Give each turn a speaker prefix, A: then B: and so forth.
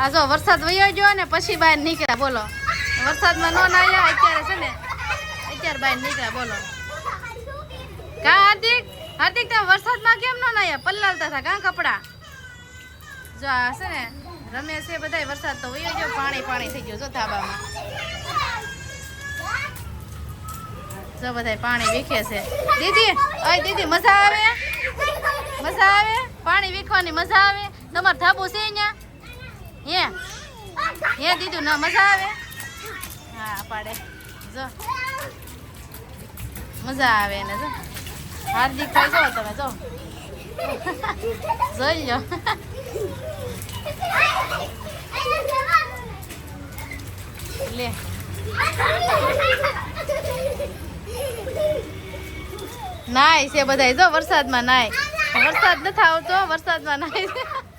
A: આ જો વરસાદ વયો ગયો ને પછી બહાર નીકળ્યા બોલો વરસાદમાં નો નાયા અત્યારે છે ને અત્યારે બહાર નીકળ્યા બોલો કા હાર્દિક હાર્દિક તમે વરસાદમાં કેમ નો નાયા પલ્લાલતા હતા કા કપડા જો આ છે ને રમેશ છે બધા વરસાદ તો વયો ગયો પાણી પાણી થઈ ગયું જો ધાબામાં જો બધા પાણી વીખે છે દીદી ઓય દીદી મજા આવે પાણી વીખવાની મજા આવે તમાર ધાબુ છે અહીંયા હે દીધું ના મજા આવે હા પાડે જો મજા આવે ને જો હાર્દિક ભાઈ જો તમે જો જોઈ લો લે નાય છે બધા જો વરસાદમાં નાય વરસાદ નથી આવતો વરસાદમાં નાય